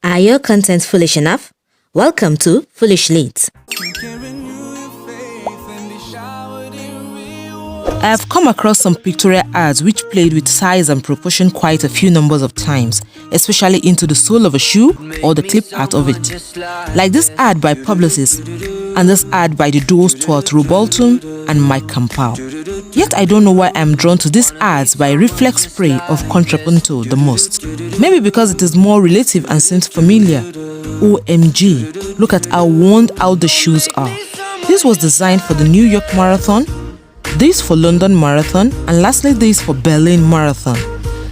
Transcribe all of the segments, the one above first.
Are your content foolish enough? Welcome to Foolish Leads. I have come across some pictorial ads which played with size and proportion quite a few numbers of times, especially into the sole of a shoe or the clip art of it. Like this ad by Publicis and this ad by the duo Stuart Robolton and Mike Campbell. Yet I don't know why I'm drawn to these ads by Reflex spray of Contrapunto the most. Maybe because it is more relative and seems familiar. OMG, look at how worn out the shoes are. This was designed for the New York Marathon, this for London Marathon, and lastly this for Berlin Marathon.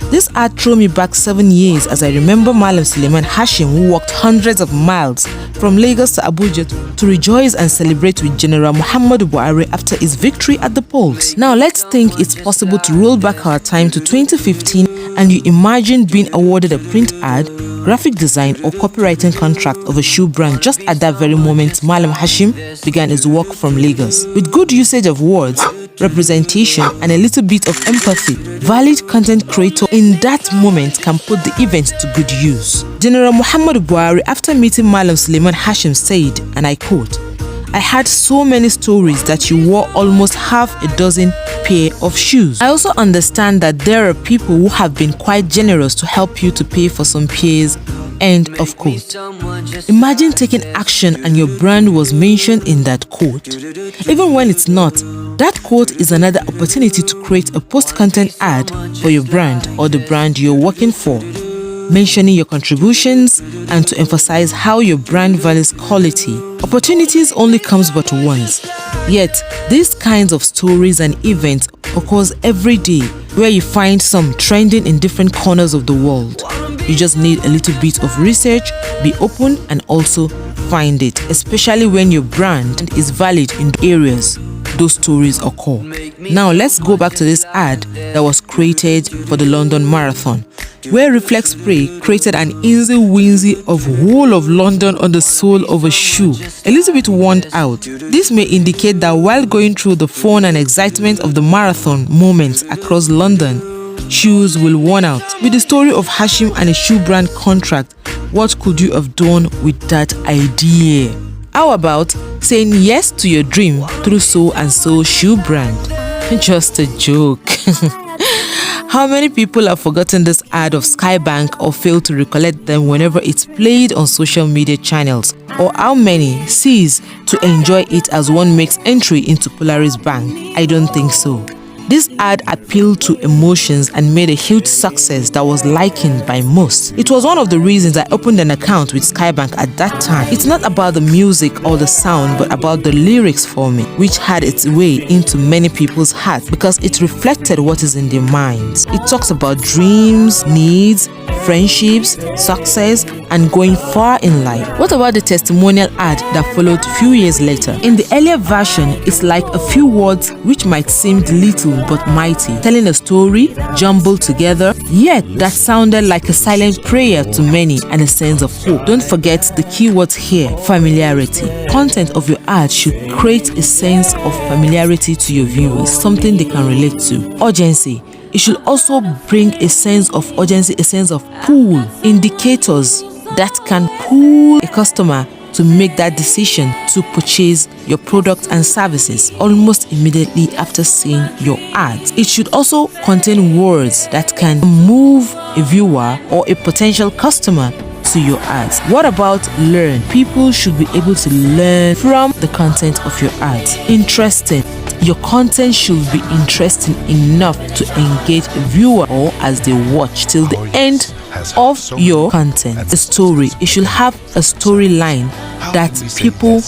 This ad threw me back 7 years as I remember Malam Suleiman Hashim, who walked hundreds of miles from Lagos to Abuja to rejoice and celebrate with General Muhammadu Buhari after his victory at the polls. Now let's think it's possible to roll back our time to 2015 and you imagine being awarded a print ad, graphic design or copywriting contract of a shoe brand just at that very moment Malam Hashim began his walk from Lagos. With good usage of words, representation and a little bit of empathy, valid content creator in that moment can put the event to good use. General Muhammadu Buhari, after meeting Malam Suleiman Hashim, said, and I quote, "I had so many stories that you wore almost half a dozen pair of shoes. I also understand that there are people who have been quite generous to help you to pay for some pairs." End of quote. Imagine taking action and your brand was mentioned in that quote. Even when it's not, that quote is another opportunity to create a post-content ad for your brand or the brand you're working for, mentioning your contributions and to emphasize how your brand values quality. Opportunities only comes but once. Yet, these kinds of stories and events occurs every day where you find some trending in different corners of the world. You just need a little bit of research, be open and also find it, especially when your brand is valid in areas those stories occur. Now let's go back to this ad that was created for the London Marathon, where Reflex spray created an easy-winsy of whole of London on the sole of a shoe, a little bit worn out. This may indicate that while going through the fun and excitement of the marathon moments across London, shoes will worn out. With the story of Hashim and a shoe brand contract, what could you have done with that idea? How about saying yes to your dream through so and so shoe brand? Just a joke. How many people have forgotten this ad of Skybank or failed to recollect them whenever it's played on social media channels? Or how many cease to enjoy it as one makes entry into Polaris Bank? I don't think so. This ad appealed to emotions and made a huge success that was likened by most. It was one of the reasons I opened an account with Skybank at that time. It's not about the music or the sound, but about the lyrics for me, which had its way into many people's hearts because it reflected what is in their minds. It talks about dreams, needs, friendships, success, and going far in life. What about the testimonial ad that followed a few years later? In the earlier version, it's like a few words which might seem little but mighty, telling a story jumbled together, yet that sounded like a silent prayer to many and a sense of hope. Don't forget the keywords here: familiarity. Content of your ad should create a sense of familiarity to your viewers, something they can relate to. Urgency. It should also bring a sense of urgency, a sense of pull, indicators that can pull a customer to make that decision to purchase your products and services almost immediately after seeing your ads. It should also contain words that can move a viewer or a potential customer to your ads. What about learn? People should be able to learn from the content of your ads. Interesting. Your content should be interesting enough to engage a viewer or as they watch till the end of your content. The story. It should have a storyline that people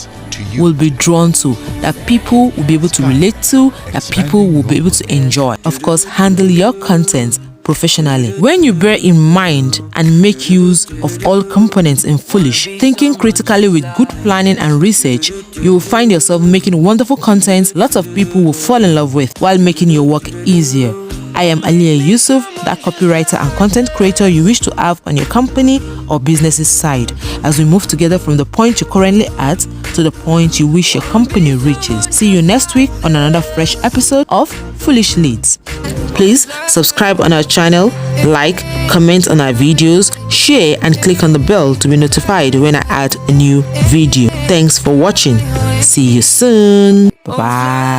will be drawn to, that people will be able to relate to, that people will be able to enjoy. Of course, handle your content professionally. When you bear in mind and make use of all components in Foolish, thinking critically with good planning and research, you will find yourself making wonderful content lots of people will fall in love with while making your work easier. I am Alia Yusuf, that copywriter and content creator you wish to have on your company or business's side, as we move together from the point you're currently at to the point you wish your company reaches. See you next week on another fresh episode of Foolish Leads. Please subscribe on our channel, like, comment on our videos, share and click on the bell to be notified when I add a new video. Thanks for watching. See you soon. Bye.